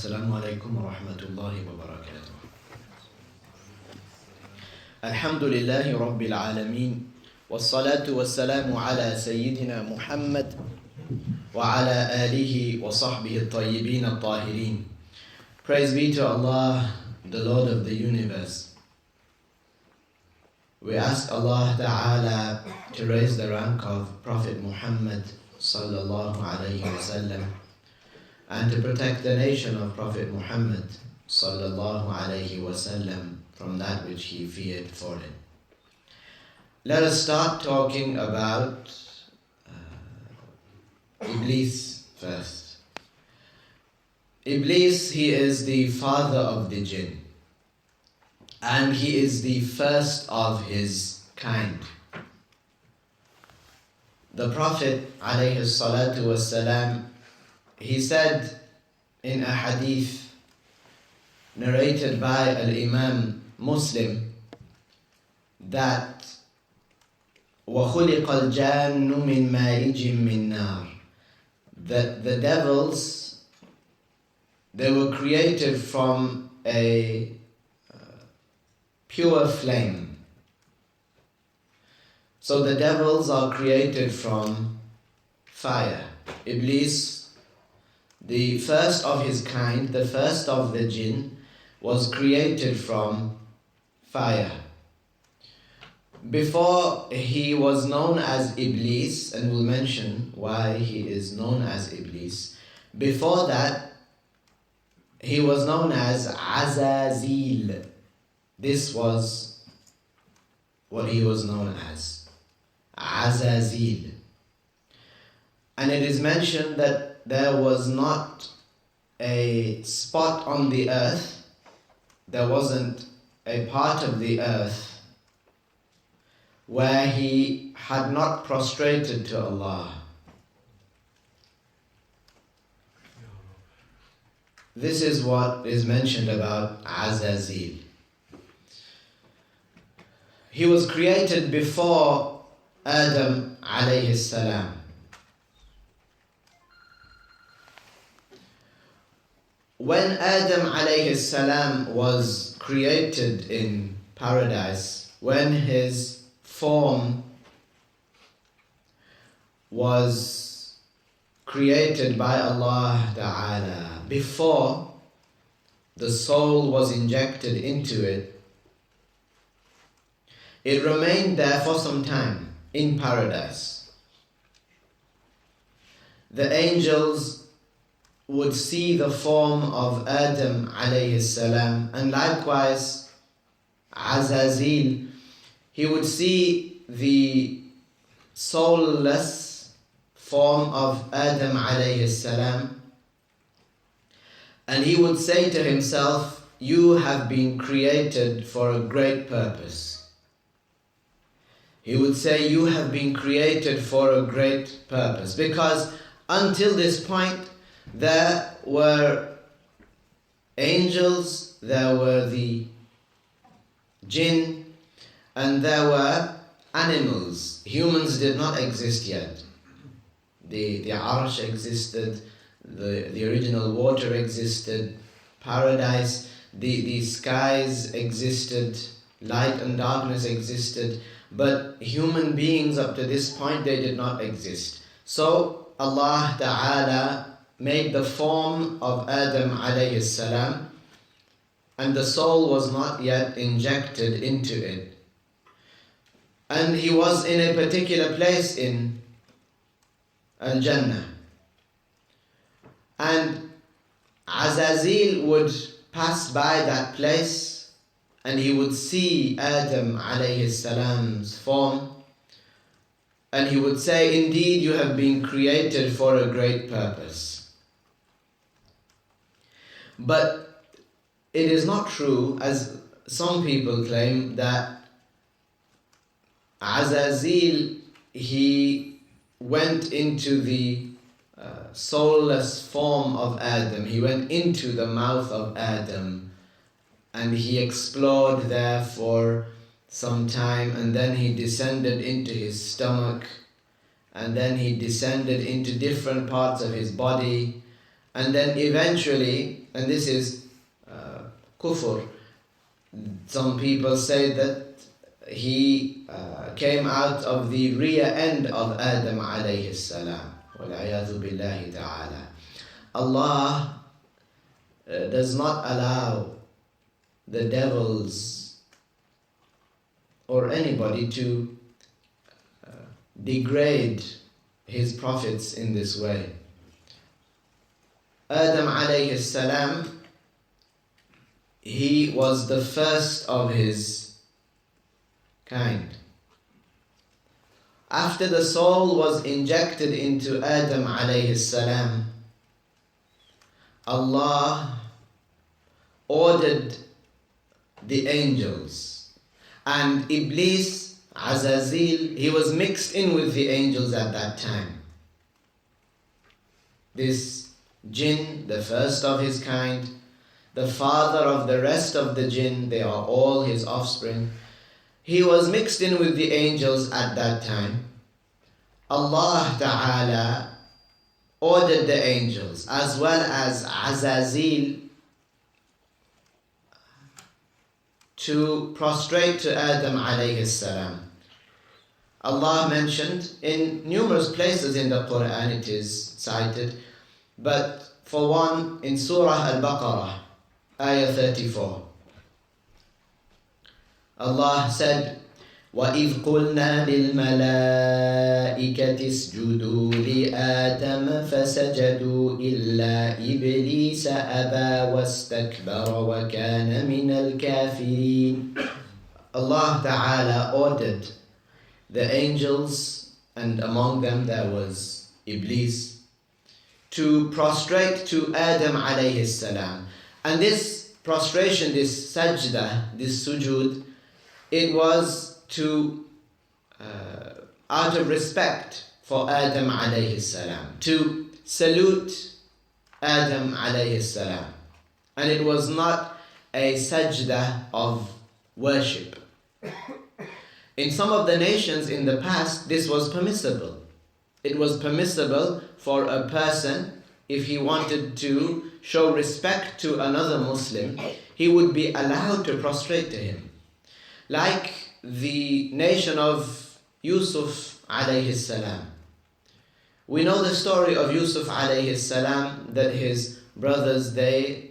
Assalamu alaikum wa rahmatullahi wa barakatuh. Alhamdulillahi rabbil alameen. Wassalatu wassalamu ala Sayyidina Muhammad wa ala alihi wa sahbihi at-tayyibin at-tahirin. Praise be to Allah, the Lord of the universe. We ask Allah Ta'ala to raise the rank of Prophet Muhammad sallallahu alayhi wa sallam, and to protect the nation of Prophet Muhammad sallallahu alayhi wa sallam from that which he feared for it. Let us start talking about Iblis first. Iblis, he is the father of the Jinn, and he is the first of his kind. The Prophet alayhi salatu wassalam, he said in a hadith narrated by Al-Imam Muslim that وَخُلِقَ الْجَانُّ مِنْ مَارِجٍ مِنْ نَارٍ, that the devils, they were created from a pure flame. So the devils are created from fire. Iblis, the first of his kind, the first of the Jinn, was created from fire. Before he was known as Iblis, and we'll mention why he is known as Iblis, before that he was known as Azazil. This was what he was known as, Azazil. And it is mentioned that there was not a spot on the earth, there wasn't a part of the earth where he had not prostrated to Allah. This is what is mentioned about Azazil. He was created before Adam alayhi salam. When Adam alayhi salam was created in paradise, when his form was created by Allah Ta'ala, before the soul was injected into it, it remained there for some time in paradise. The angels would see the form of Adam alayhi salam, and likewise Azazil, he would see the soulless form of Adam alayhi salam, and he would say to himself, you have been created for a great purpose. He would say, you have been created for a great purpose, because until this point there were angels, there were the Jinn, and there were animals. Humans did not exist yet. The Arsh existed, the original water existed, paradise, the skies existed, light and darkness existed, but human beings up to this point, they did not exist. So Allah Ta'ala made the form of Adam alayhi salam, and the soul was not yet injected into it. And he was in a particular place in Al-Jannah. And Azazil would pass by that place, and he would see Adam alayhi salam's form, and he would say, indeed you have been created for a great purpose. But it is not true, as some people claim, that Azazil, he went into the soulless form of Adam. He went into the mouth of Adam and he explored there for some time, and then he descended into his stomach, and then he descended into different parts of his body, and then eventually and this is kufr. Some people say that he came out of the rear end of Adam alayhi salam. Wal-'iyadhu billahi ta'ala. Allah does not allow the devils or anybody to degrade his prophets in this way. Adam alayhi salam, he was the first of his kind. After the soul was injected into Adam alayhi salam, Allah ordered the angels, and Iblis, Azazil, he was mixed in with the angels at that time. This Jinn, the first of his kind, the father of the rest of the Jinn, they are all his offspring. He was mixed in with the angels at that time. Allah Ta'ala ordered the angels as well as Azazil to prostrate to Adam alayhi salam. Allah mentioned in numerous places in the Quran, it is cited, but for one in Surah Al-Baqarah, ayah 34. Allah said, وَإِذْ قُلْنَا لِلْمَلَائِكَةِ اسْجُدُوا لِآدَمَ فَسَجَدُوا إِلَّا إِبْلِيسَ أَبَى وَاسْتَكْبَرَ وَكَانَ مِنَ الْكَافِرِينَ. Allah Ta'ala ordered the angels, and among them there was Iblis, to prostrate to Adam alayhi salam. And this prostration, this sajda, this sujood, it was to, out of respect for Adam alayhi salam, to salute Adam alayhi salam. And it was not a sajda of worship. In some of the nations in the past, this was permissible. It was permissible for a person, if he wanted to show respect to another Muslim, he would be allowed to prostrate to him. Like the nation of Yusuf alayhi salam. We know the story of Yusuf alayhi salam, that his brothers, they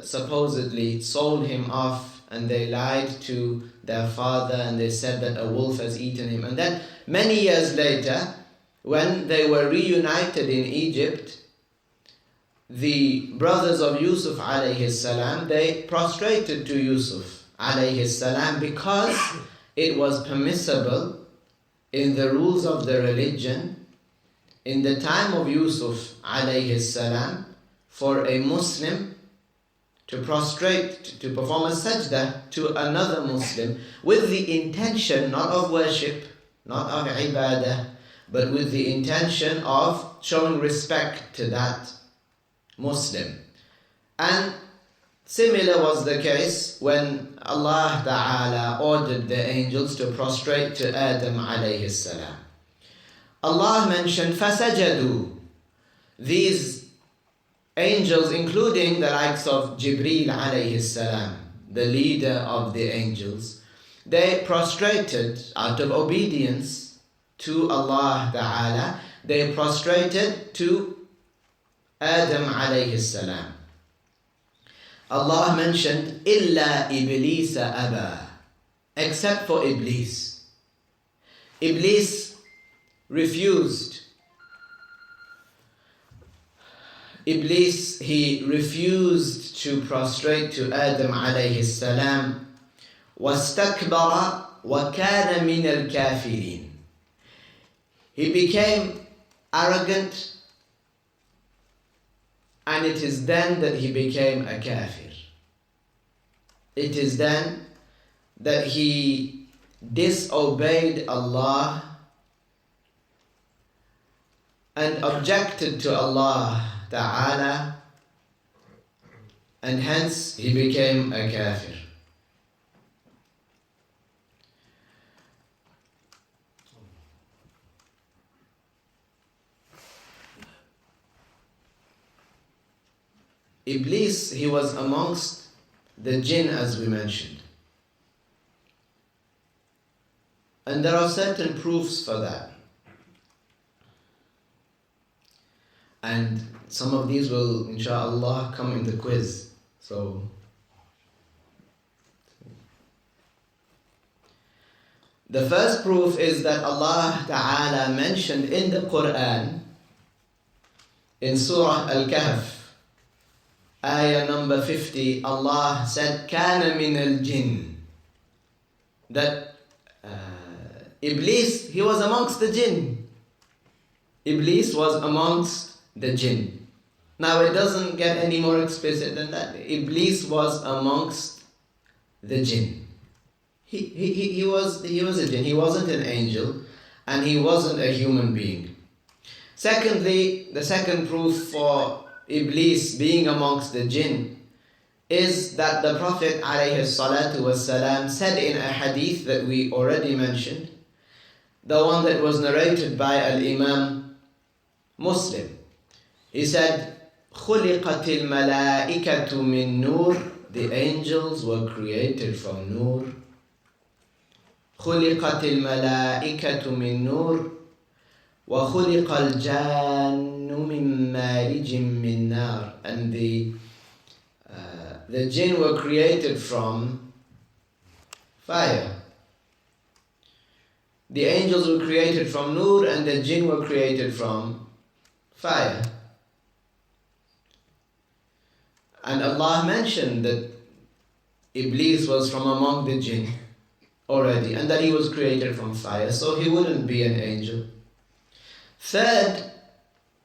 supposedly sold him off, and they lied to their father, and they said that a wolf has eaten him. And then many years later, when they were reunited in Egypt, the brothers of Yusuf alayhi salam, they prostrated to Yusuf alayhi salam because it was permissible in the rules of the religion in the time of Yusuf alayhi salam for a Muslim to prostrate, to perform a sajda to another Muslim with the intention not of worship, not of ibadah, but with the intention of showing respect to that Muslim. And similar was the case when Allah Ta'ala ordered the angels to prostrate to Adam alayhi salam. Allah mentioned فَسَجَدُوا. These angels, including the likes of Jibreel alayhi salam, the leader of the angels, they prostrated out of obedience to Allah Ta'ala. They prostrated to Adam alayhi salam. Allah mentioned إِلَّا إِبْلِيسَ أَبَى, except for Iblis. Iblis refused. Iblis, he refused to prostrate to Adam alayhi salam. وَاسْتَكْبَرَ وَكَانَ مِنَ الْكَافِرِينَ. He became arrogant, and it is then that he became a kafir. It is then that he disobeyed Allah and objected to Allah Ta'ala, and hence he became a kafir. Iblis, he was amongst the jinn, as we mentioned. And there are certain proofs for that. And some of these will, inshallah, come in the quiz. So, the first proof is that Allah Ta'ala mentioned in the Quran, in Surah Al-Kahf, ayah number 50, Allah said, كَانَ مِنَ الْجِنِّ, that Iblis, he was amongst the jinn. Iblis was amongst the jinn. Now it doesn't get any more explicit than that. Iblis was amongst the jinn. He was a jinn. He wasn't an angel, and he wasn't a human being. Secondly, the second proof for Iblis being amongst the jinn is that the Prophet ﷺ said in a hadith that we already mentioned, the one that was narrated by Al-Imam Muslim. He said, خُلِقَتِ الْمَلَائِكَةُ مِن نُور, the angels were created from nur. خُلِقَتِ الْمَلَائِكَةُ مِن نُور وَخُلِقَ الْجَانُّ مِن مَارِجٍ مِن نَار, and the jinn were created from fire. The angels were created from nur, and the jinn were created from fire. And Allah mentioned that Iblis was from among the jinn already, and that he was created from fire, so he wouldn't be an angel. Third,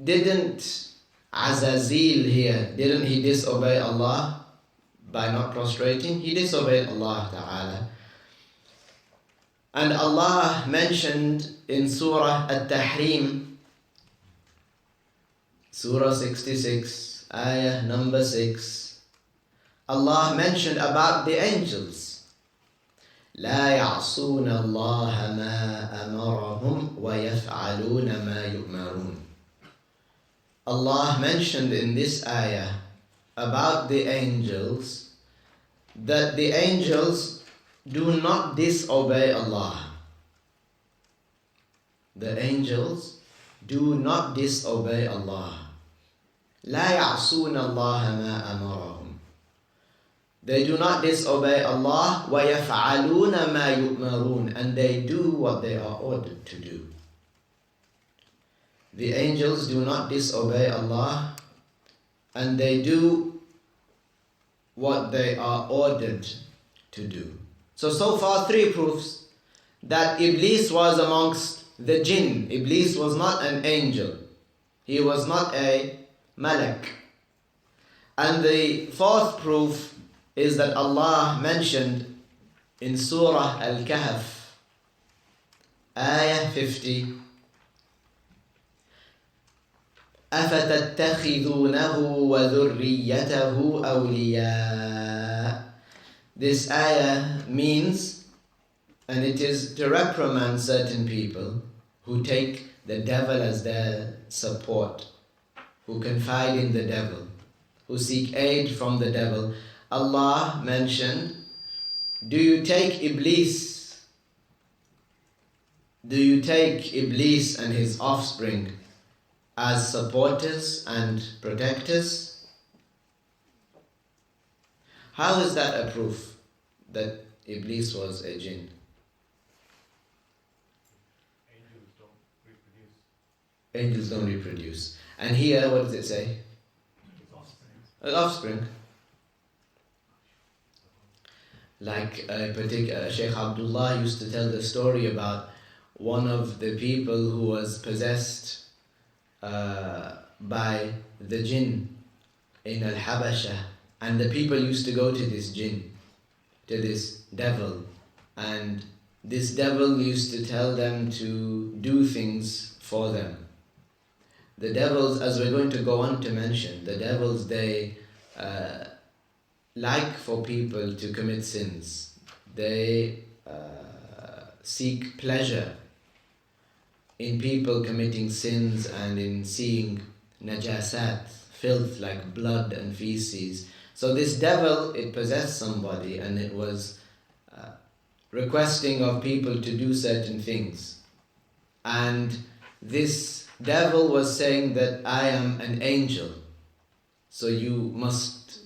didn't Azazil here, didn't he disobey Allah by not prostrating? He disobeyed Allah Ta'ala. And Allah mentioned in Surah At-Tahrim, Surah 66, ayah number 6, Allah mentioned about the angels. لا يعصون الله ما أمرهم ويفعلون ما يؤمرون. Allah mentioned in this ayah about the angels that the angels do not disobey Allah. The angels do not disobey Allah. لا يعصون الله ما أمرهم. They do not disobey Allah. وَيَفْعَلُونَ مَا يُؤْمَرُونَ, and they do what they are ordered to do. The angels do not disobey Allah, and they do what they are ordered to do. So far 3 proofs that Iblis was amongst the jinn. Iblis was not an angel. He was not a malak. And the 4th proof is that Allah mentioned in Surah Al-Kahf, ayah 50, أَفَتَتَّخِذُونَهُ وَذُرِّيَّتَهُ أَوْلِيَاءَ. This ayah means, and it is to reprimand certain people who take the devil as their support, who confide in the devil, who seek aid from the devil. Allah mentioned, do you take Iblis and his offspring as supporters and protectors? How is that a proof that Iblis was a jinn? Angels don't reproduce. And here, what does it say? Offspring. Like a particular Sheikh Abdullah used to tell the story about one of the people who was possessed by the jinn in Al-Habasha, and the people used to go to this jinn, to this devil, and this devil used to tell them to do things for them. The devils, as we're going to go on to mention, the devils, they like for people to commit sins. They seek pleasure in people committing sins and in seeing najasat, filth like blood and feces. So this devil, it possessed somebody, and it was requesting of people to do certain things. And this devil was saying that I am an angel, so you must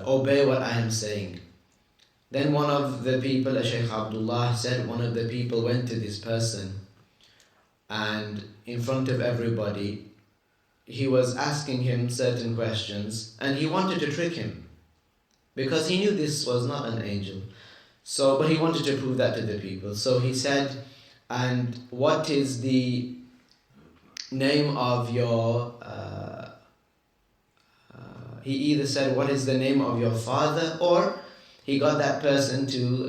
obey what I am saying. Then one of the people, Shaykh Abdullah said, one of the people went to this person, and in front of everybody he was asking him certain questions, and he wanted to trick him because he knew this was not an angel. So, but he wanted to prove that to the people. So he said, and what is the name of your he either said, what is the name of your father, or he got that person to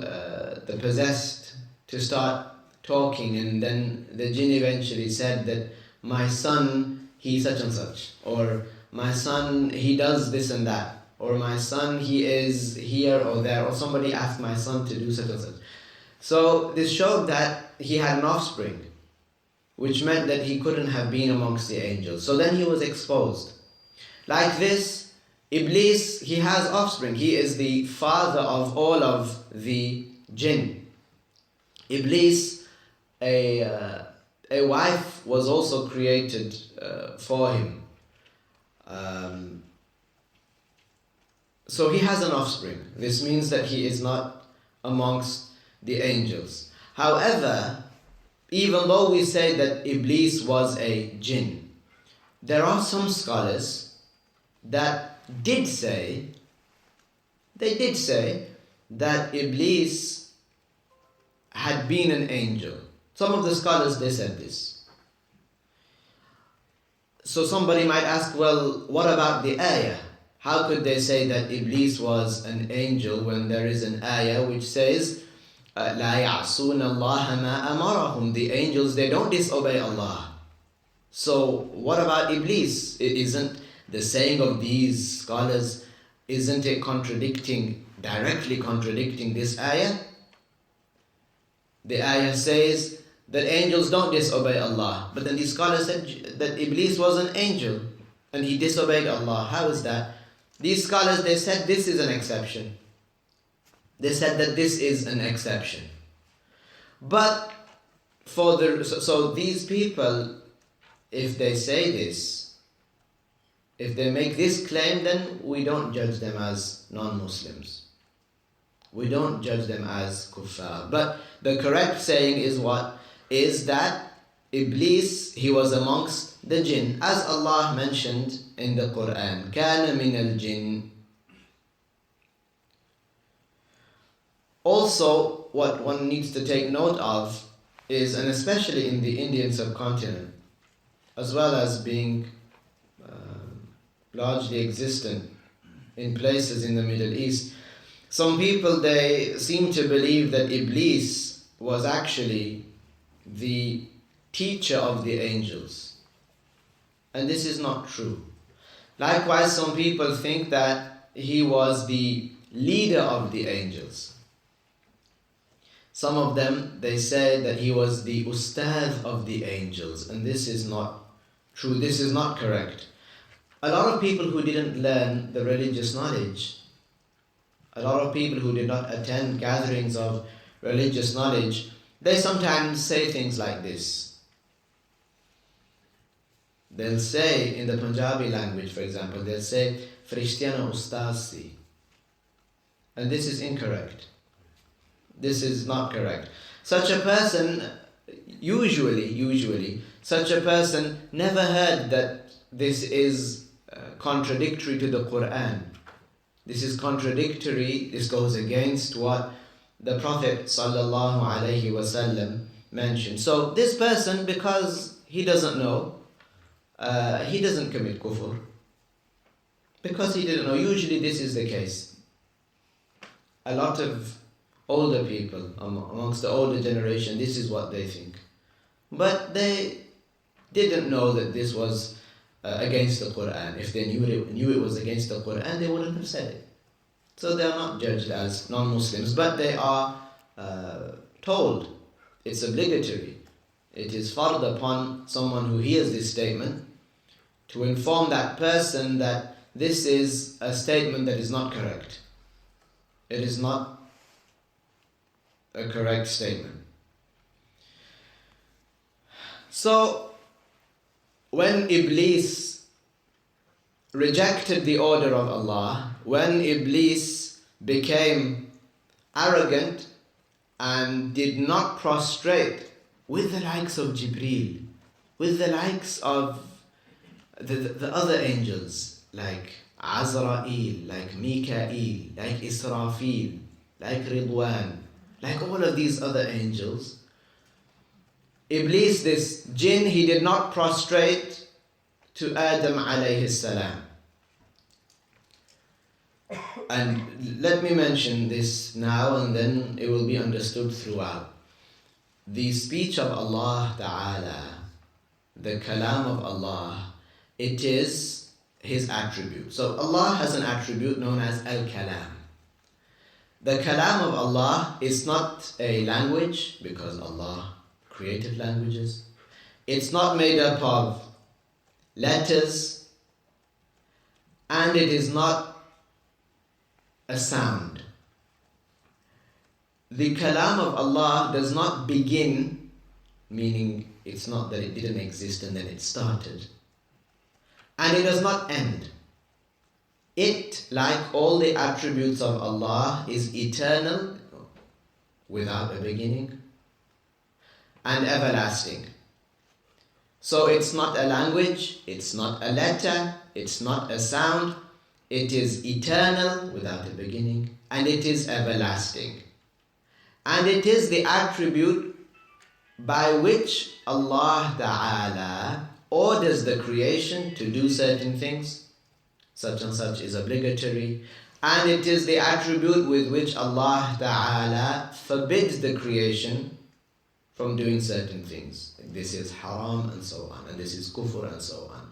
the possessed to start talking, and then the jinn eventually said that my son, he such and such, or my son, he does this and that, or my son, he is here or there, or somebody asked my son to do such and such. So this showed that he had an offspring, which meant that he couldn't have been amongst the angels. So then he was exposed. Like this, Iblis, he has offspring. He is the father of all of the jinn. Iblis, a wife was also created for him. So he has an offspring. This means that he is not amongst the angels. However, even though we say that Iblis was a jinn, there are some scholars that did say that Iblis had been an angel. Some of the scholars, they said this. So somebody might ask, well, what about the ayah? How could they say that Iblis was an angel when there is an ayah which says, لا يعصون الله ما أمرهم? The angels, they don't disobey Allah. So what about Iblis? It isn't the saying of these scholars, isn't it directly contradicting this ayah? The ayah says that angels don't disobey Allah, but then the scholars said that Iblis was an angel and he disobeyed Allah. How is that? These scholars, they said this is an exception. They said that this is an exception. But so these people, if they say this, if they make this claim, then we don't judge them as non-Muslims. We don't judge them as kuffar. But the correct saying is what? Is that Iblis, he was amongst the jinn. As Allah mentioned in the Quran, كَانَ مِنَ الْجِنِّ. Also, what one needs to take note of is, and especially in the Indian subcontinent, as well as being largely existent in places in the Middle East, some people, they seem to believe that Iblis was actually the teacher of the angels. And this is not true. Likewise, some people think that he was the leader of the angels. Some of them, they say that he was the ustadh of the angels, and this is not true. This is not correct. A lot of people who didn't learn the religious knowledge, a lot of people who did not attend gatherings of religious knowledge, they sometimes say things like this. They'll say, in the Punjabi language, for example, they'll say, Frishtiana Ustazi. And this is incorrect. This is not correct. Such a person, usually, such a person never heard that this is contradictory to the Quran. This is contradictory, this goes against what the Prophet ﷺ mentioned. So this person, because he doesn't know, he doesn't commit kufr. Because he didn't know. Usually this is the case. A lot of older people, amongst the older generation, this is what they think. But they didn't know that this was against the Quran. If they knew it was against the Quran, they wouldn't have said it. So they are not judged as non-Muslims, but they are told, it's obligatory, it is fard upon someone who hears this statement to inform that person that this is a statement that is not correct. It is not a correct statement. So, when Iblis rejected the order of Allah, when Iblis became arrogant and did not prostrate with the likes of Jibreel, with the likes of the other angels, like Azrael, like Mikael, like Israfil, like Ridwan, like all of these other angels, Iblis, this jinn, he did not prostrate to Adam alayhi salam. And let me mention this now and then it will be understood throughout. The speech of Allah Ta'ala, the kalam of Allah, it is His attribute. So Allah has an attribute known as al-kalam. The kalam of Allah is not a language because Allah created languages. It's not made up of letters, and it is not a sound. The kalam of Allah does not begin, meaning it's not that it didn't exist and then it started. And it does not end. It, like all the attributes of Allah, is eternal, without a beginning, and everlasting. So it's not a language, it's not a letter, it's not a sound. It is eternal, without a beginning, and it is everlasting. And it is the attribute by which Allah Ta'ala orders the creation to do certain things. Such and such is obligatory. And it is the attribute with which Allah Ta'ala forbids the creation from doing certain things. This is haram and so on, and this is kufr and so on.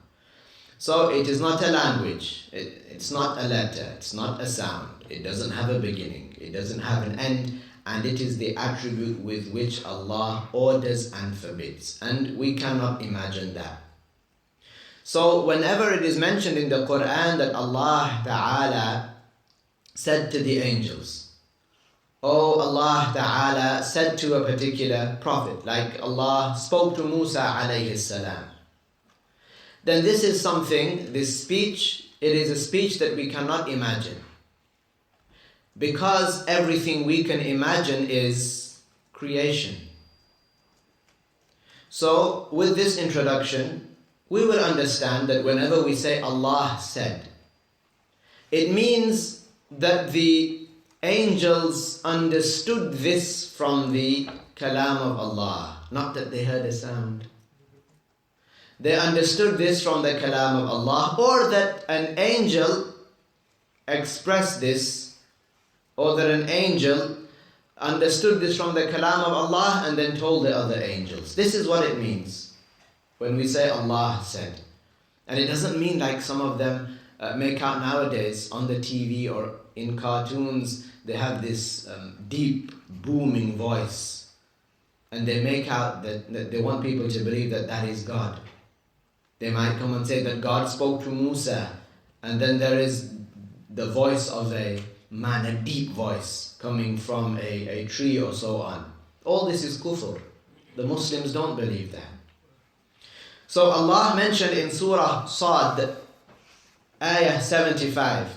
So it is not a language, it's not a letter, it's not a sound, it doesn't have a beginning, it doesn't have an end, and it is the attribute with which Allah orders and forbids. And we cannot imagine that. So whenever it is mentioned in the Quran that Allah Ta'ala said to the angels, or Allah Ta'ala said to a particular prophet, like Allah spoke to Musa alayhi salam, then this is something, this speech, it is a speech that we cannot imagine. Because everything we can imagine is creation. So with this introduction, we will understand that whenever we say Allah said, it means that the angels understood this from the kalam of Allah, not that they heard a sound. They understood this from the kalam of Allah, or that an angel expressed this, or that an angel understood this from the kalam of Allah and then told the other angels. This is what it means when we say Allah said. And it doesn't mean like some of them make out nowadays on the TV or in cartoons. They have this deep, booming voice. And they make out that they want people to believe that that is God. They might come and say that God spoke to Musa, and then there is the voice of a man, a deep voice coming from a tree or so on. All this is kufr. The Muslims don't believe that. So Allah mentioned in Surah Sad, Ayah 75,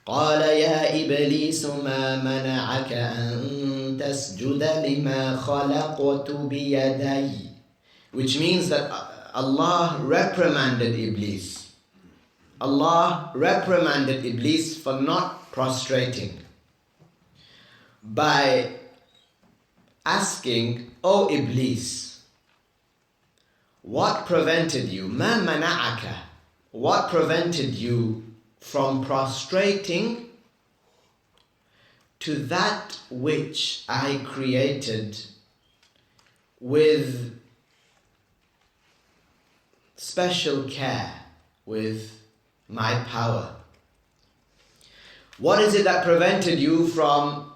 قال يا إبليس ما منعك أن تسجد لما خلقت بيدي, which means that Allah reprimanded Iblis. Allah reprimanded Iblis for not prostrating by asking, O Iblis, what prevented you? Ma mana'aka. What prevented you from prostrating to that which I created with special care, with my power? What is it that prevented you from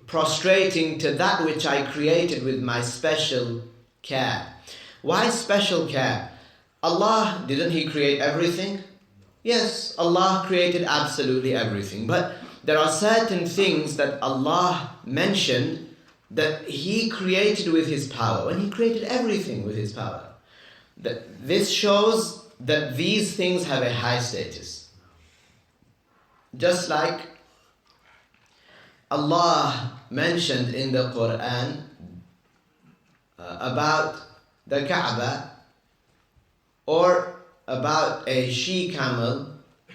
prostrating to that which I created with my special care? Why special care? Allah, didn't He create everything? Yes, Allah created absolutely everything. But there are certain things that Allah mentioned that He created with His power. And He created everything with His power. This shows that these things have a high status. Just like Allah mentioned in the Quran about the Kaaba, or about a she-camel,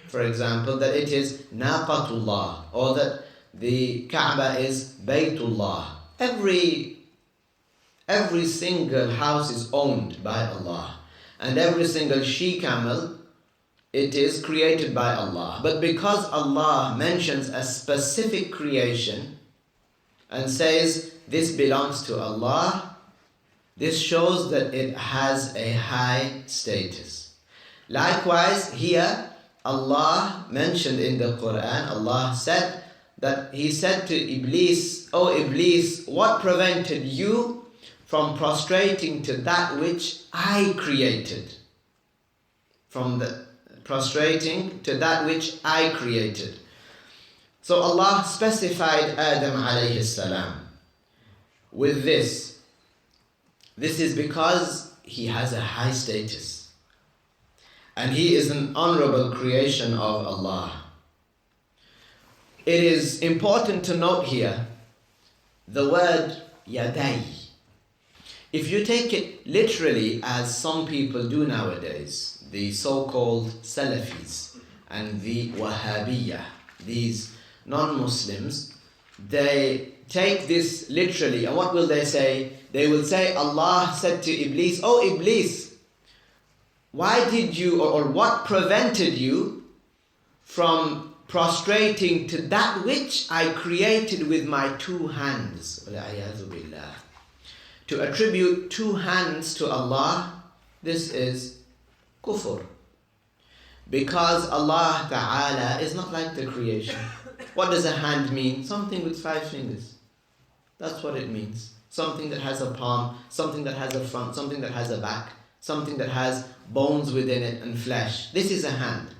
for example, that it is Naqatullah, or that the Kaaba is Baytullah. Every single house is owned by Allah, and every single she-camel, it is created by Allah. But because Allah mentions a specific creation and says this belongs to Allah, this shows that it has a high status. Likewise, here Allah mentioned in the Quran, Allah said that He said to Iblis, "O Iblis, what prevented you from prostrating to that which I created?" From the prostrating to that which I created. So Allah specified Adam alayhi salam with this. This is because he has a high status. And he is an honourable creation of Allah. It is important to note here the word yaday. If you take it literally, as some people do nowadays, the so-called Salafis and the Wahhabiyah, these non-Muslims, they take this literally, and what will they say? They will say, Allah said to Iblis, "Oh Iblis, why did you, or what prevented you from prostrating to that which I created with my two hands?" To attribute two hands to Allah, this is kufr. Because Allah Ta'ala is not like the creation. What does a hand mean? Something with 5 fingers. That's what it means. Something that has a palm, something that has a front, something that has a back, something that has bones within it and flesh. This is a hand.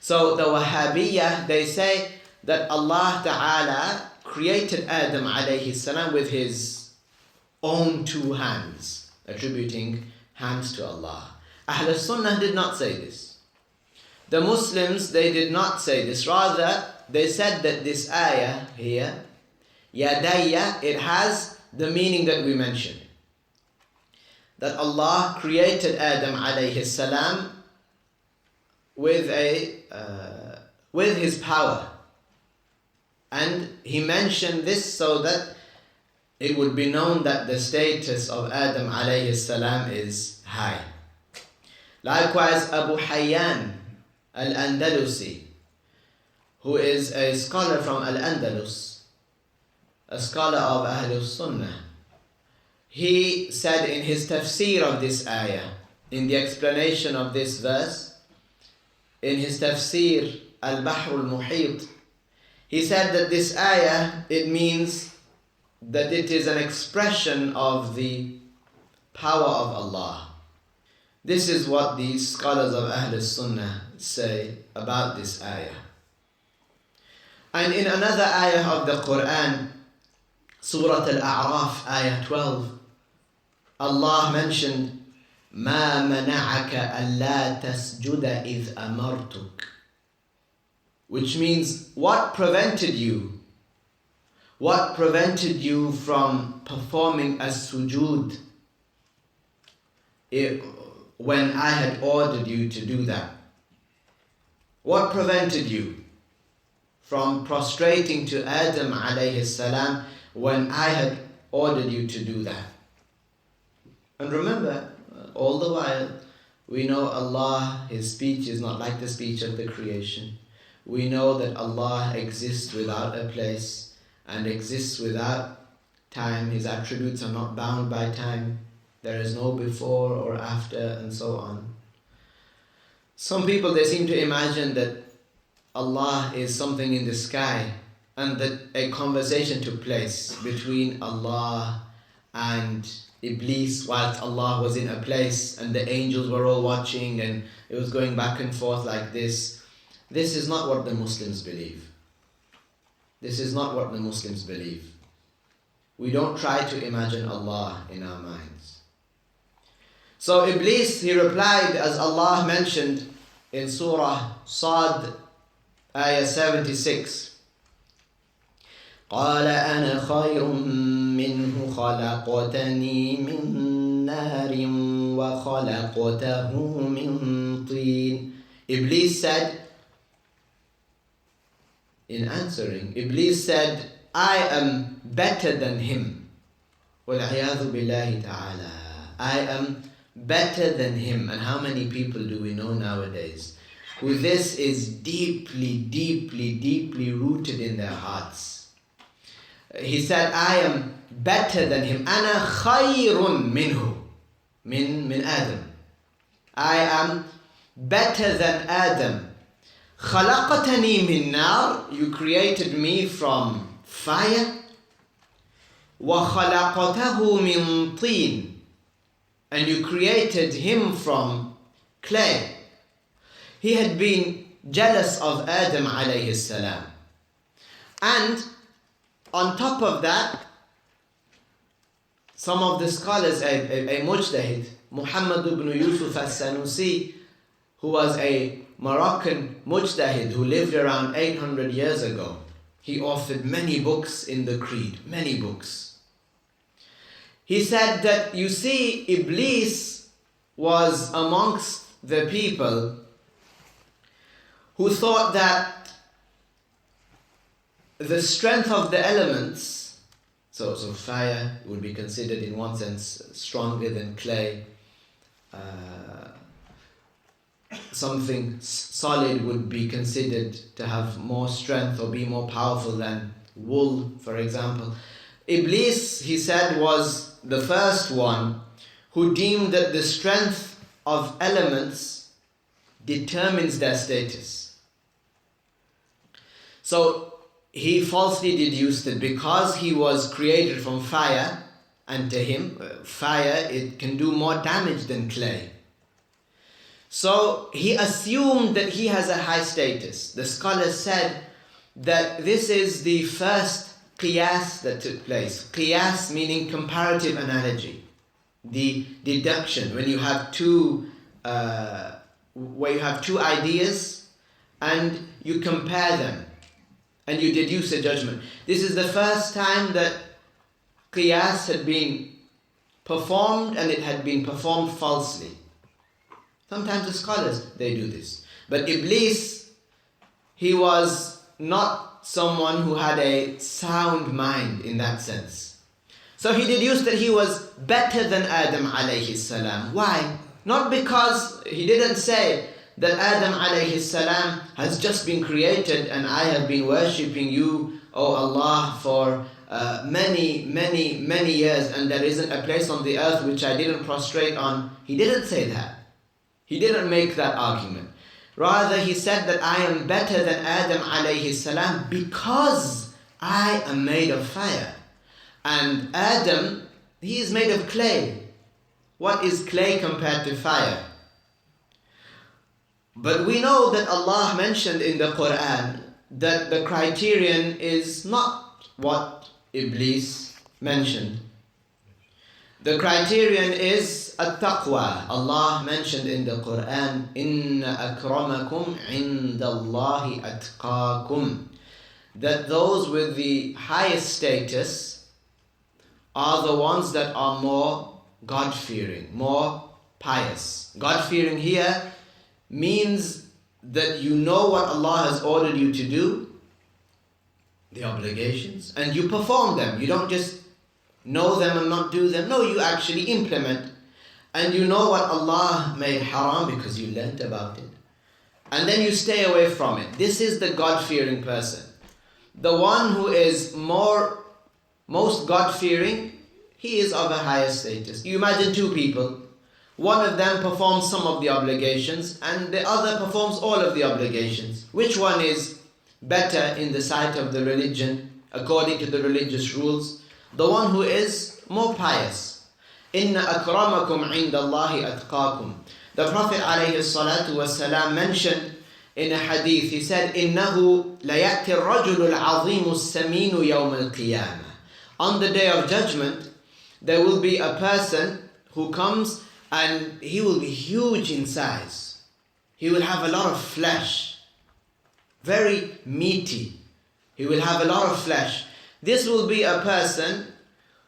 So the Wahhabiyah, they say that Allah Ta'ala created Adam alayhi salam with His own 2 hands, attributing hands to Allah. Ahl Sunnah did not say this. The Muslims, they did not say this. Rather, they said that this ayah here, Yadayya, it has the meaning that we mentioned. That Allah created Adam alayhi salam with His power. And He mentioned this so that it would be known that the status of Adam alayhi salam is high. Likewise, Abu Hayyan al-Andalusi, who is a scholar from Al-Andalus, a scholar of Ahlul Sunnah, he said in his tafsir of this ayah, in the explanation of this verse, in his tafsir Al-Bahr al-Muhit, he said that this ayah, it means that it is an expression of the power of Allah. This is what the scholars of Ahlul Sunnah say about this ayah. And in another ayah of the Quran, Surah Al-A'raf, ayah 12, Allah mentioned, مَا مَنَعَكَ أَلَّا تَسْجُدَ إِذْ أَمَرْتُكَ, which means, what prevented you? What prevented you from performing a sujood when I had ordered you to do that? What prevented you from prostrating to Adam alayhi salam when I had ordered you to do that? And remember, all the while, we know Allah, His speech is not like the speech of the creation. We know that Allah exists without a place and exists without time. His attributes are not bound by time. There is no before or after, and so on. Some people, they seem to imagine that Allah is something in the sky and that a conversation took place between Allah and Iblis, whilst Allah was in a place and the angels were all watching and it was going back and forth like this. This is not what the Muslims believe. This is not what the Muslims believe. We don't try to imagine Allah in our minds. So Iblis, he replied, as Allah mentioned in Surah Sad, ayah 76. قال أنا خير منه خلقتني من نار وخلقته من طين. Iblis said, in answering, Iblis said, I am better than him. وَالْعِيَاذُ بِاللَّهِ تَعَالَى. I am better than him. And how many people do we know nowadays who this is deeply, deeply, deeply rooted in their hearts? He said, I am better than him. أَنَا خَيْرٌ مِنْهُ min Adam. I am better than Adam. خَلَقَتَنِي مِن نَارٍ. You created me from fire. وَخَلَقَتَهُ مِن طِينٍ. And you created him from clay. He had been jealous of Adam alayhi salam. And on top of that, some of the scholars, a mujtahid, Muhammad ibn Yusuf al-Sanusi, who was a Moroccan mujtahid who lived around 800 years ago, he authored many books in the creed, many books. He said that, you see, Iblis was amongst the people who thought that the strength of the elements, so fire would be considered in one sense stronger than clay. Something solid would be considered to have more strength or be more powerful than wool, for example. Iblis, he said, was the first one who deemed that the strength of elements determines their status. So he falsely deduced that because he was created from fire, and to him, fire, it can do more damage than clay. So he assumed that he has a high status. The scholars said that this is the first qiyas that took place. Qiyas meaning comparative analogy. The deduction, when you have two ideas and you compare them and you deduce a judgment. This is the first time that qiyas had been performed, and it had been performed falsely. Sometimes the scholars, they do this. But Iblis, he was not someone who had a sound mind in that sense. So he deduced that he was better than Adam alayhi salam. Why? Not because he didn't say that Adam alayhi salam has just been created and I have been worshipping you, O Allah, for many, many, many years, and there isn't a place on the earth which I didn't prostrate on. He didn't say that. He didn't make that argument. Rather, he said that I am better than Adam alayhi salam because I am made of fire. And Adam, he is made of clay. What is clay compared to fire? But we know that Allah mentioned in the Quran that the criterion is not what Iblis mentioned. The criterion is at-taqwa. Allah mentioned in the Quran, Inna akramakum indallahi atqakum. That those with the highest status are the ones that are more God-fearing, more pious. God-fearing here means that you know what Allah has ordered you to do, the obligations, and you perform them. You don't just know them and not do them. No, you actually implement. And you know what Allah made haram because you learnt about it. And then you stay away from it. This is the God-fearing person. The one who is most God-fearing, he is of a higher status. You imagine two people. One of them performs some of the obligations and the other performs all of the obligations. Which one is better in the sight of the religion, according to the religious rules? The one who is more pious. Inna akramakum indallahi atqakum. The Prophet ﷺ mentioned in a hadith, he said, إِنَّهُ لَيَأْتِ الرَّجُلُ الْعَظِيمُ السَّمِينُ يَوْمَ الْقِيَامَةِ. On the day of judgment, there will be a person who comes and he will be huge in size. He will have a lot of flesh, very meaty. He will have a lot of flesh. This will be a person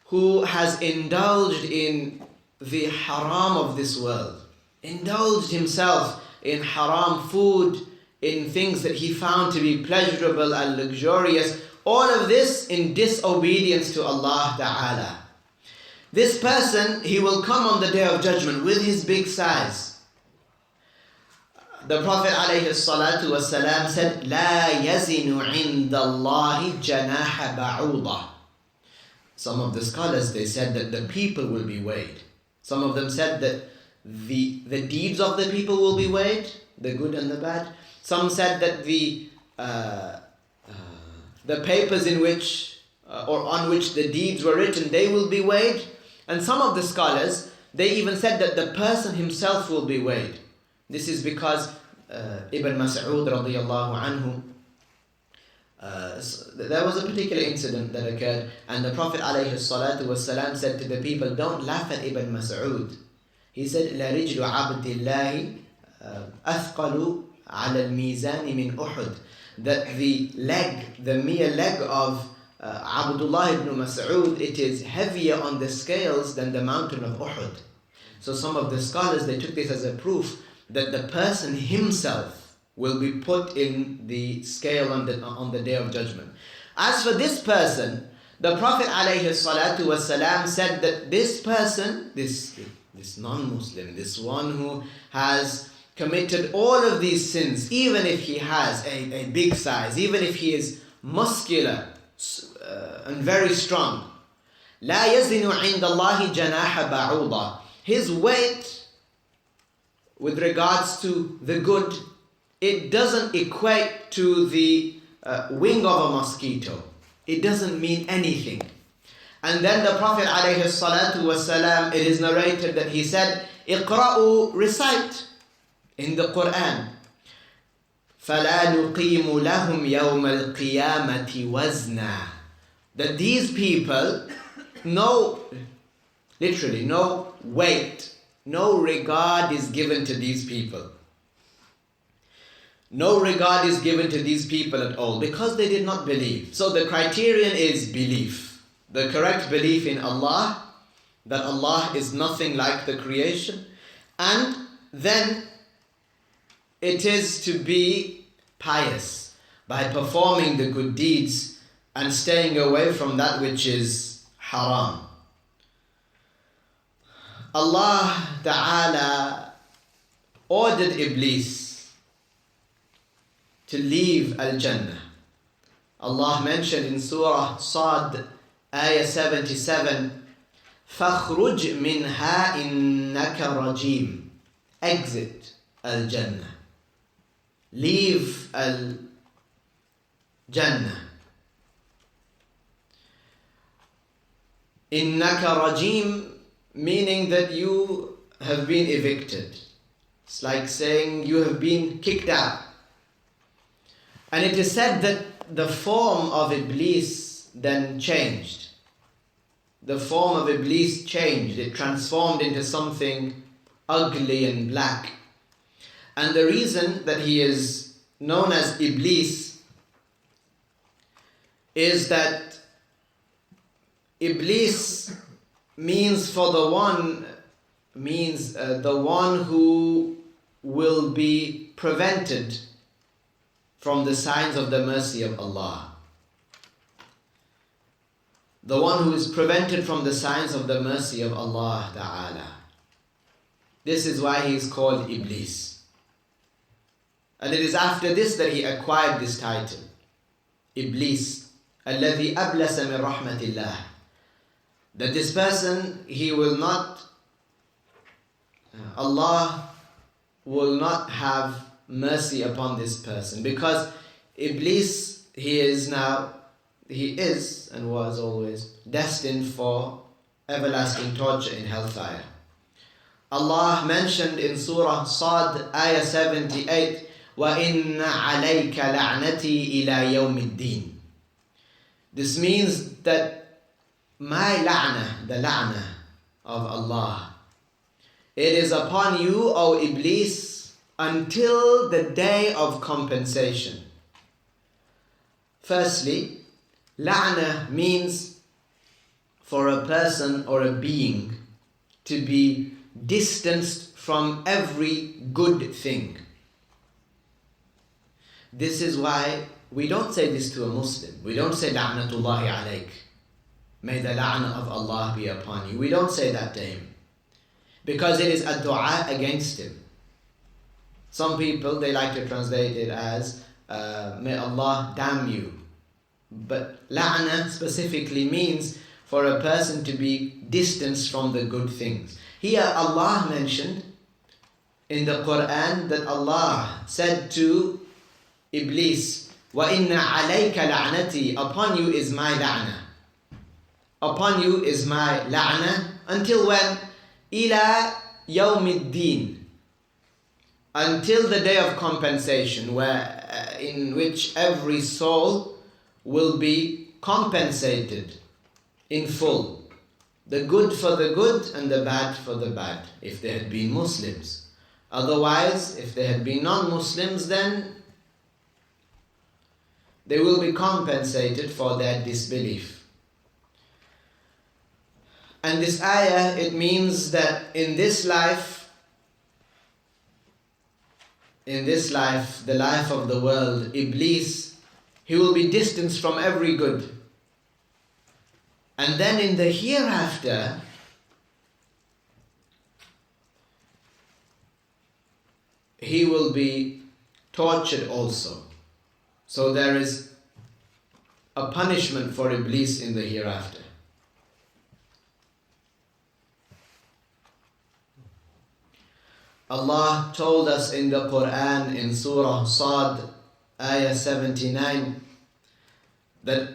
who has indulged in the haram of this world, indulged himself in haram food, in things that he found to be pleasurable and luxurious, all of this in disobedience to Allah Ta'ala. This person, he will come on the day of judgment with his big size. The Prophet ﷺ said, لا يزن عند الله جناح بعوضة. Some of the scholars, they said that the people will be weighed. Some of them said that the deeds of the people will be weighed, the good and the bad. Some said that the papers in which or on which the deeds were written, they will be weighed. And some of the scholars, they even said that the person himself will be weighed. This is because Ibn Mas'ud radiyallahu anhu, there was a particular incident that occurred, and the Prophet alayhi salatu wasalam said to the people, don't laugh at Ibn Mas'ud. He said, La rijlu abdillahi athqalu ala al-mizani min Uhud. That the mere leg of Abdullah ibn Mas'ud, it is heavier on the scales than the mountain of Uhud. So some of the scholars, they took this as a proof that the person himself will be put in the scale on the day of judgment. As for this person, the Prophet ﷺ said that this person, this non-Muslim, this one who has committed all of these sins, even if he has a big size, even if he is muscular and very strong, لا يزن عند الله جناح بعوضة. His weight with regards to the good, it doesn't equate to the wing of a mosquito. It doesn't mean anything. And then the Prophet ﷺ, it is narrated that he said, اقرأوا, recite in the Quran. فَلَا نُقِيمُ لَهُمْ يَوْمَ الْقِيَامَةِ وَزْنًا. That these people, literally no weight, no regard is given to these people. No regard is given to these people at all because they did not believe. So the criterion is belief. The correct belief in Allah, that Allah is nothing like the creation, and then it is to be pious by performing the good deeds and staying away from that which is haram. Allah Ta'ala ordered Iblis to leave Al-Jannah. Allah mentioned in Surah Sad, Ayah 77, فَخْرُجْ مِنْهَا إِنَّكَ رَجِيمٌ. Exit Al-Jannah. Leave Al-Jannah. إِنَّكَ رَجِيمٌ, meaning that you have been evicted. It's like saying you have been kicked out. And it is said that the form of Iblis then changed. The form of Iblis changed. It transformed into something ugly and black. And the reason that he is known as Iblis is that Iblis means the one who will be prevented from the signs of the mercy of Allah. The one who is prevented from the signs of the mercy of Allah Ta'ala. This is why he is called Iblis. And it is after this that he acquired this title. Iblis. الَّذِي أَبْلَسَ مِنْ رَحْمَةِ اللَّهِ. That this person, Allah will not have mercy upon this person, because Iblis, he is and was always destined for everlasting torture in hellfire. Allah mentioned in Surah Sad, ayah 78, وَإِنَّ عَلَيْكَ لَعْنَتِي إِلَى يَوْمِ الدِّينِ. This means that my la'nah, the la'nah of Allah, it is upon you, O Iblis, until the day of compensation. Firstly, la'nah means for a person or a being to be distanced from every good thing. This is why we don't say this to a Muslim. We don't say la'natullahi alayk. May the la'nah of Allah be upon you. We don't say that to him, because it is a dua against him. Some people, they like to translate it as may Allah damn you. But la'nah specifically means for a person to be distanced from the good things. Here Allah mentioned in the Quran that Allah said to Iblis, وَإِنَّ عَلَيْكَ لَعْنَتِي, upon you is my la'nah. Upon you is my la'nah. Until when? إِلَى يَوْمِ الدِّينِ, until the day of compensation, where in which every soul will be compensated in full. The good for the good and the bad for the bad, if they had been Muslims. Otherwise, if they had been non-Muslims, then they will be compensated for their disbelief. And this ayah, it means that in this life, the life of the world, Iblis, he will be distanced from every good. And then in the hereafter, he will be tortured also. So there is a punishment for Iblis in the hereafter. Allah told us in the Quran in Surah Sad, ayah 79, that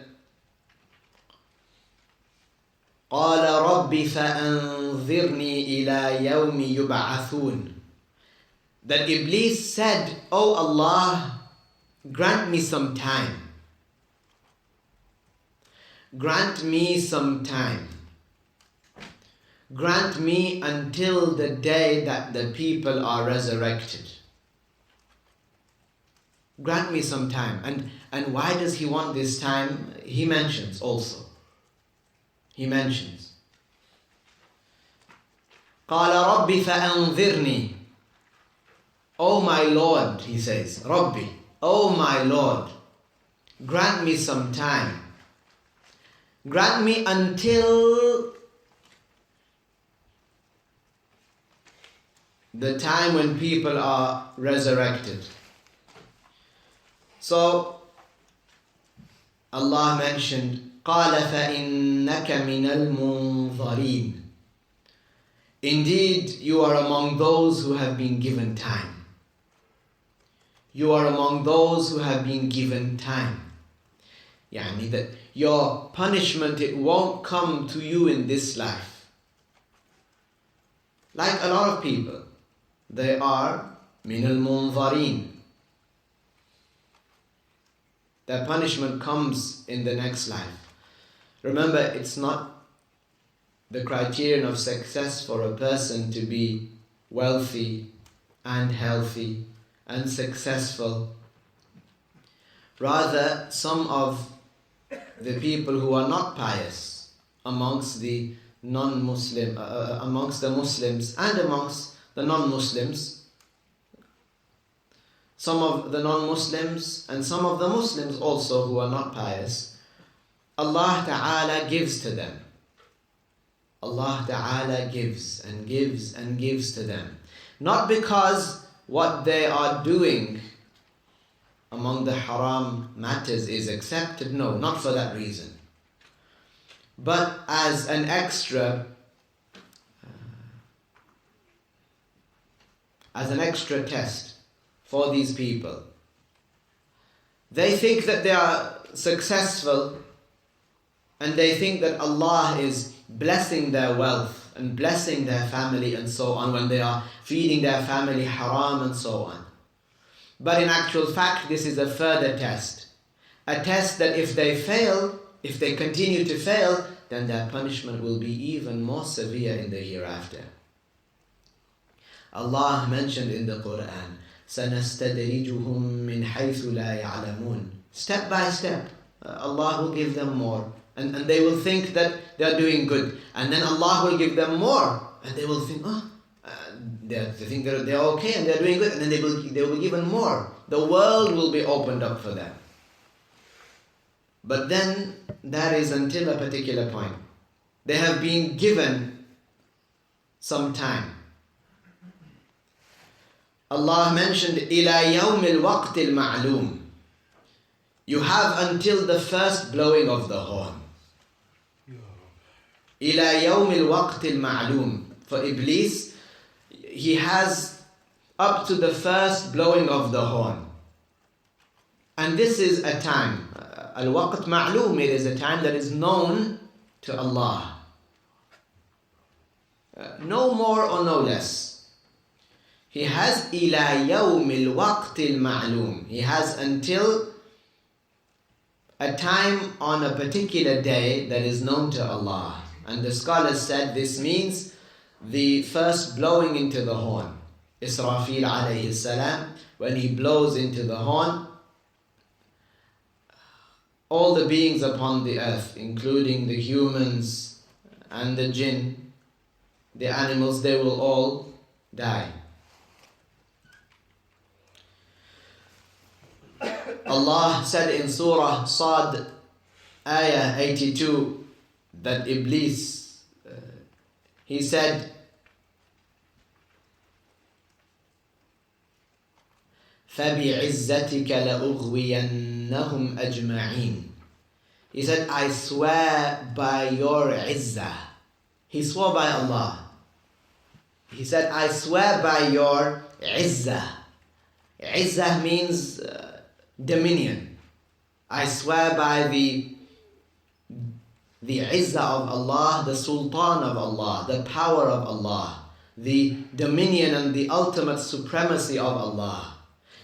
قَالَ رَبِّ فَأَنذِرْنِي إِلَى يَوْمِ يُبْعَثُونَ. That Iblis said, "Oh Allah, grant me some time. Grant me some time. Grant me until the day that the people are resurrected. Grant me some time." And why does he want this time? He mentions also. He mentions. قَالَ رَبِّ فَأَنذِرْنِي. Oh my Lord, he says, Rabbi, oh my Lord, grant me some time. Grant me until the time when people are resurrected. So Allah mentioned, قَالَ فَإِنَّكَ مِنَ الْمُنظَرِينَ. Indeed, you are among those who have been given time. You are among those who have been given time. Yani that your punishment, it won't come to you in this life. Like a lot of people, they are min al-munzarin. Their punishment comes in the next life. Remember, it's not the criterion of success for a person to be wealthy and healthy and successful. Rather, some of the people who are not pious amongst the non-Muslim, amongst the Muslims and amongst the non-Muslims, some of the non-Muslims and some of the Muslims also who are not pious, Allah Ta'ala gives to them. Allah Ta'ala gives and gives and gives to them. Not because what they are doing among the haram matters is accepted, no, not for that reason. But as an extra test for these people. They think that they are successful and they think that Allah is blessing their wealth and blessing their family and so on, when they are feeding their family haram and so on. But in actual fact, this is a further test. A test that if they fail, if they continue to fail, then their punishment will be even more severe in the hereafter. Allah mentioned in the Quran, سَنَسْتَدْرِجُهُم مِّنْ حَيْثُ لَا يَعْلَمُونَ. Step by step, Allah will give them more. And they will think that they are doing good. And then Allah will give them more. And they will think, they think they're okay and they're doing good. And then they will be given more. The world will be opened up for them. But then, that is until a particular point. They have been given some time. Allah mentioned, إِلَى يَوْمِ الْوَقْتِ الْمَعْلُومِ. You have until the first blowing of the horn. إِلَى يَوْمِ الْوَقْتِ الْمَعْلُومِ. For Iblis, he has up to the first blowing of the horn. And this is a time. Al-waqt ma'loom, it is a time that is known to Allah. No more or no less. He has إِلَى يَوْمِ الْوَقْتِ الْمَعْلُومِ. He has until a time on a particular day that is known to Allah. And the scholars said this means the first blowing into the horn. Israfil alayhi salam, when he blows into the horn, all the beings upon the earth, including the humans and the jinn, the animals, they will all die. Allah said in Surah Sad, Ayah 82, that Iblis, he said, فَبِعِزَّتِكَ لَأُغْوِيَنَّهُمْ أَجْمَعِينَ. He said, I swear by your izzah. He swore by Allah. He said, I swear by your izzah. Izzah means dominion. I swear by the izzah of Allah, the sultan of Allah, the power of Allah, the dominion and the ultimate supremacy of Allah.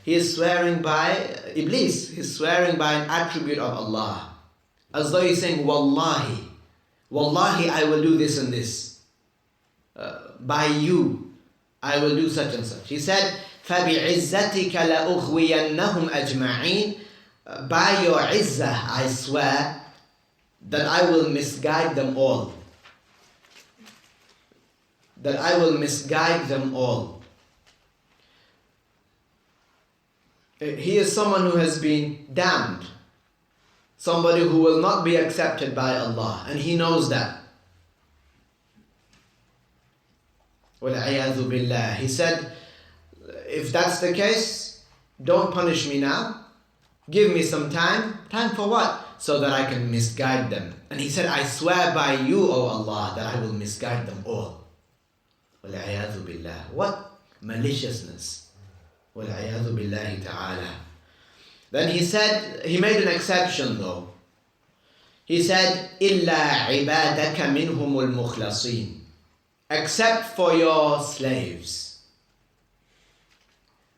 He is swearing by Iblis. He is swearing by an attribute of Allah. As though he's saying, Wallahi, Wallahi, I will do this and this. By you, I will do such and such. He said, فَبِعِزَّتِكَ لَأُغْوِيَنَّهُمْ أَجْمَعِينَ. By your izzah, I swear that I will misguide them all. That I will misguide them all. He is someone who has been damned. Somebody who will not be accepted by Allah. And he knows that. وَالْعِيَاذُ بِاللَّهِ. He said, if that's the case, don't punish me now. Give me some time. Time for what? So that I can misguide them. And he said, I swear by you, O Allah, that I will misguide them all. وَالْعِيَاذُ بِاللَّهِ. What maliciousness. وَالْعِيَاذُ بِاللَّهِ تَعَالَى. Then he said, he made an exception though. He said, إِلَّا عِبَادَكَ مِنْهُمُ الْمُخْلَصِينَ. Except for your slaves.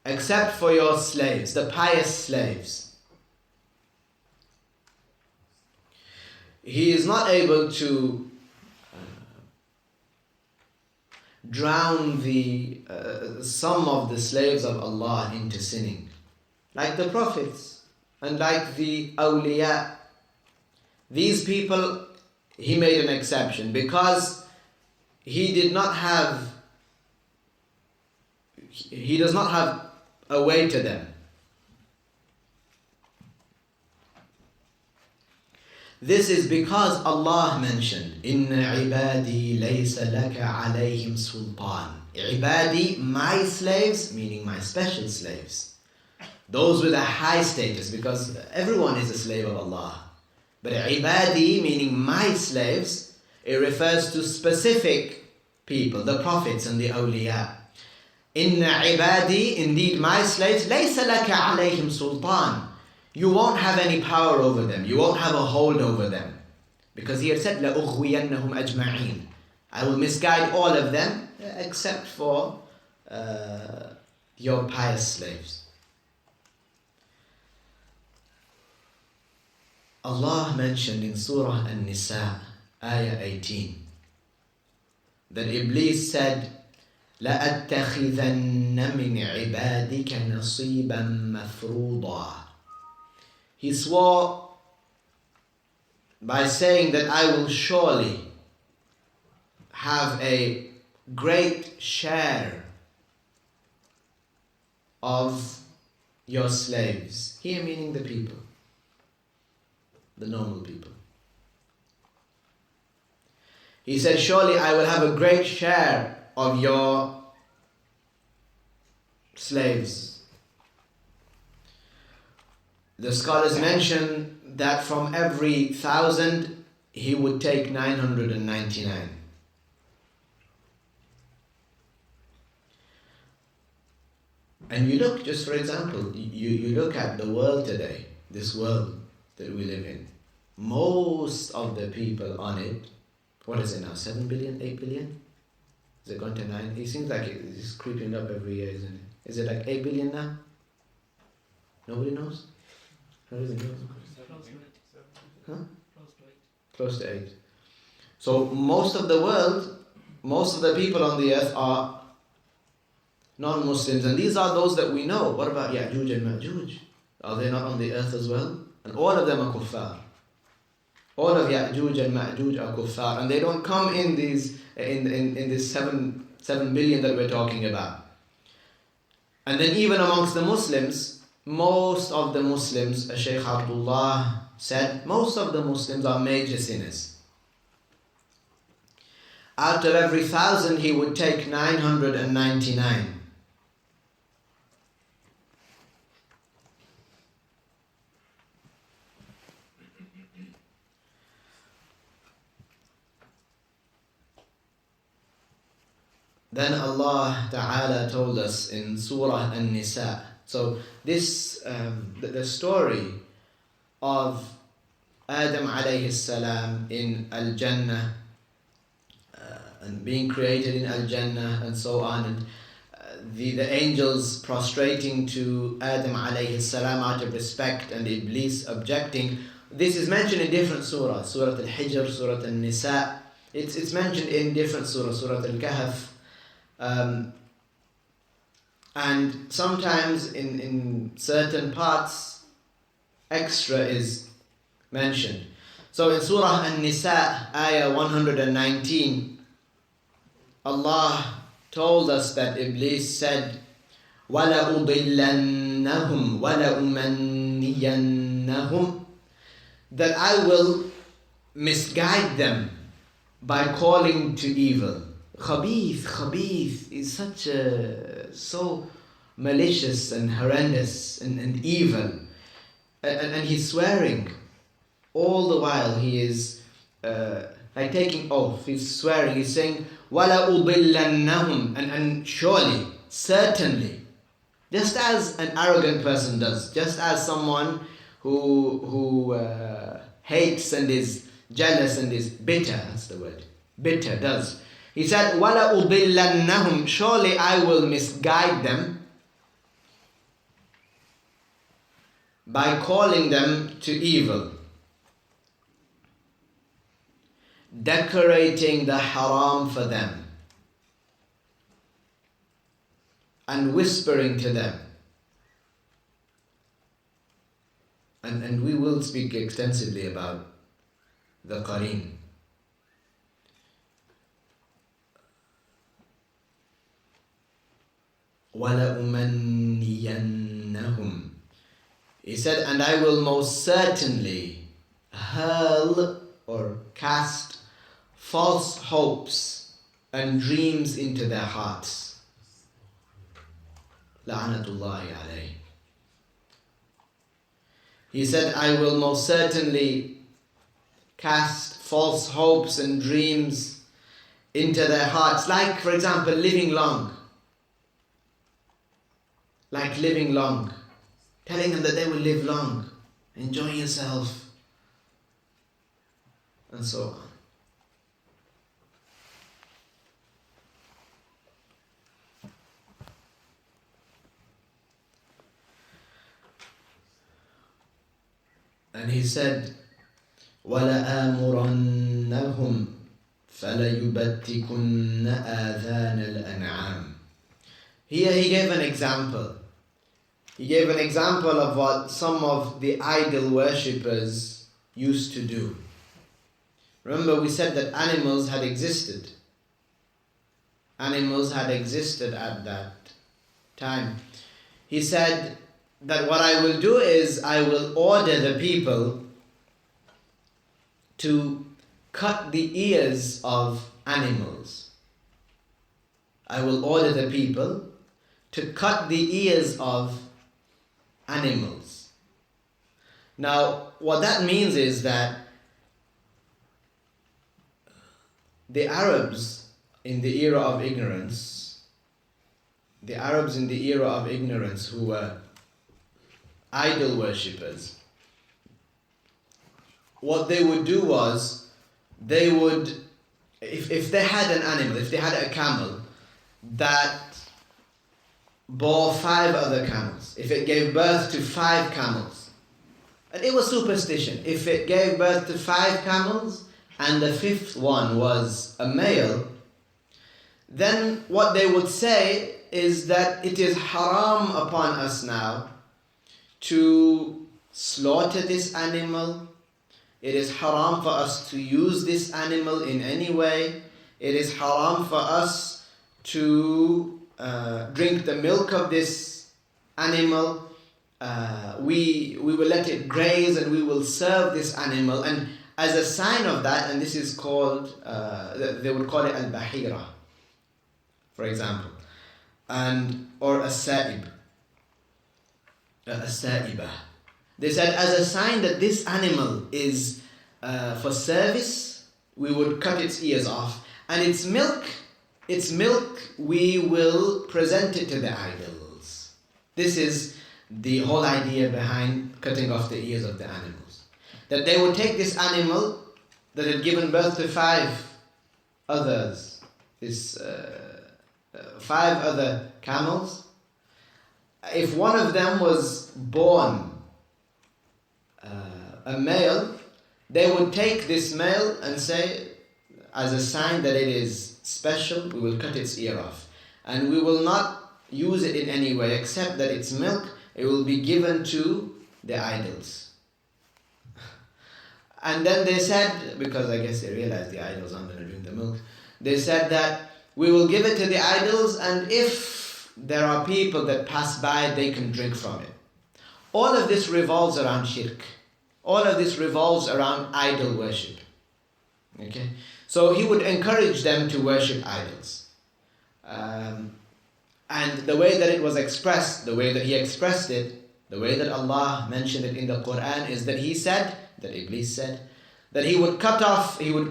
Except for your slaves, the pious slaves. He is not able to drown some of the slaves of Allah into sinning. Like the prophets and like the awliya. These people, he made an exception because he does not have a way to them. This is because Allah mentioned, Inna ibadi laysa laka alayhim sultan. Ibadi, my slaves, meaning my special slaves. Those with a high status, because everyone is a slave of Allah. But ibadi, meaning my slaves, it refers to specific people, the prophets and the awliya. Inna ibadi, indeed my slaves, laysa laka alayhim sultan. You won't have any power over them. You won't have a hold over them. Because he had said, لَأُغْوِيَنَّهُمْ أَجْمَعِينَ. I will misguide all of them except for your pious slaves. Allah mentioned in Surah An-Nisa, Ayah 18, that Iblis said, لَأَتَّخِذَنَّ مِنْ عِبَادِكَ نَصِيبًا مَفْرُوضًا. He swore by saying that I will surely have a great share of your slaves. Here meaning the people, the normal people. He said, surely I will have a great share of your slaves. The scholars mention that from every 1,000 he would take 999. And you look, just for example, you look at the world today, this world that we live in. Most of the people on it, what is it now, 7 billion, 8 billion? Is it gone to 9? It seems like it's creeping up every year, isn't it? Is it like 8 billion now? Nobody knows? Nobody knows? Huh? Close to 8. So most of the world, most of the people on the earth are non-Muslims, and these are those that we know. What about Ya'juj and Ma'juj? Are they not on the earth as well? And all of them are kuffar. All of Ya'juj and Ma'juj are kuffar, and they don't come in these in this 7 billion that we're talking about. And then even amongst the Muslims, most of the Muslims, as Shaykh Abdullah said, most of the Muslims are major sinners. Out of every 1,000 he would take 999. Then Allah Ta'ala told us in Surah An-Nisa. So this, the story of Adam alayhi salam in Al-Jannah and being created in Al-Jannah and so on, and the angels prostrating to Adam alayhi salam out of respect and Iblis objecting. This is mentioned in different surahs, Surah Al-Hijr, Surah Al-Nisa. It's mentioned in different surahs, Surah Al-Kahf. And sometimes in certain parts extra is mentioned. So in Surah An-Nisa, Ayah 119, Allah told us that Iblis said, وَلَأُضِلَّنَّهُمْ وَلَأُمَنِّيَنَّهُمْ, that I will misguide them by calling to evil. Khabith is so malicious and horrendous and evil. And he's swearing. All the while he is like taking oath. He's swearing. He's saying, وَلَا أُضِلَّنَّهُمْ, and surely, certainly, just as an arrogant person does, just as someone who hates and is jealous and is bitter, that's the word, bitter does. He said, وَلَا أُضِلَّنَّهُمْ, surely I will misguide them by calling them to evil, decorating the haram for them, and whispering to them. And we will speak extensively about the Qareen. وَلَأُمَنِّيَنَّهُمْ. He said, and I will most certainly hurl or cast false hopes and dreams into their hearts. La'natullahi alayhi. He said, I will most certainly cast false hopes and dreams into their hearts. Like, for example, living long. Like living long. Telling them that they will live long. Enjoy yourself. and so on. And he said, وَلَآمُرَنَّهُمْ فَلَيُبَتِّكُنَّ آذَانَ الْأَنْعَامِ. Here he gave an example. He gave an example of what some of the idol worshippers used to do. Remember, we said that animals had existed. Animals had existed at that time. He said that what I will do is I will order the people to cut the ears of animals. I will order the people to cut the ears of animals. Now, what that means is that the Arabs in the era of ignorance, who were idol worshippers, what they would do was, they would, if they had an animal, if they had a camel that bore 5 other camels, if it gave birth to 5 camels, and it was superstition, if it gave birth to 5 camels and the 5th one was a male, then what they would say is that it is haram upon us now to slaughter this animal. It is haram for us to use this animal in any way. It is haram for us to drink the milk of this animal. We will let it graze and we will serve this animal. And as a sign of that, and this is called, they would call it al-bahira, for example, or a sa'ib, a sa'iba. They said, as a sign that this animal is for service, we would cut its ears off, and its milk we will present it to the idols. This is the whole idea behind cutting off the ears of the animals. That they would take this animal that had given birth to 5 others, 5 other camels. If one of them was born a male, they would take this male and say, as a sign that it is special, we will cut its ear off. And we will not use it in any way except that its milk, it will be given to the idols. And then they said, because I guess they realized the idols aren't going to drink the milk, they said that we will give it to the idols, and if there are people that pass by, they can drink from it. All of this revolves around shirk. All of this revolves around idol worship. Okay? So he would encourage them to worship idols. And the way that it was expressed, the way that he expressed it, the way that Allah mentioned it in the Quran is that he said, that Iblis said, that he would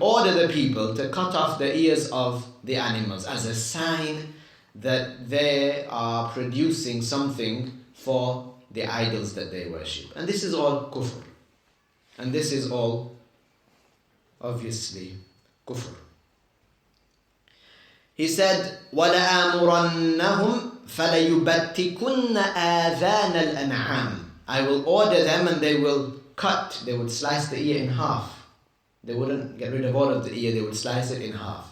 order the people to cut off the ears of the animals as a sign that they are producing something for the idols that they worship. And this is all kufr. And this is all obviously kufr. He said, وَلَآمُرَنَّهُمْ فَلَيُبَتِّكُنَّ آذَانَ الْأَنْعَامِ. I will order them and they would slice the ear in half. They wouldn't get rid of all of the ear, they would slice it in half.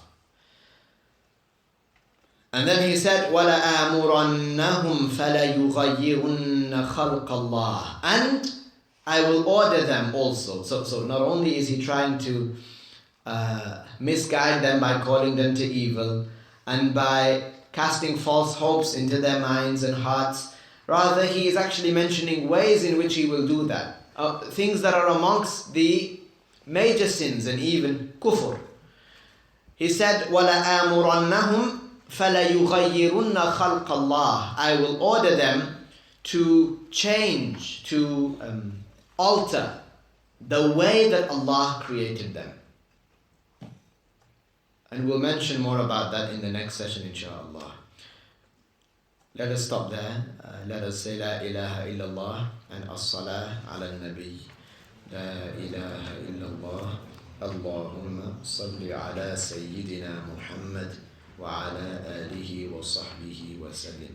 And then he said, وَلَآمُرَنَّهُمْ فَلَيُغَيِّرُنَّ خَلْقَ اللَّهِ. And I will order them also. So not only is he trying to misguide them by calling them to evil and by casting false hopes into their minds and hearts, rather he is actually mentioning ways in which he will do that. Things that are amongst the major sins and even kufr. He said, وَلَآمُرَنَّهُمْ فَلَيُغَيِّرُنَّ خَلْقَ اللَّهِ. I will order them to change, to alter the way that Allah created them. And we'll mention more about that in the next session, inshallah. Let us stop there. Let us say La ilaha illallah and as-salah ala nabi. La ilaha illallah اللهم صل على سيدنا محمد وعلى آله وصحبه وسلم.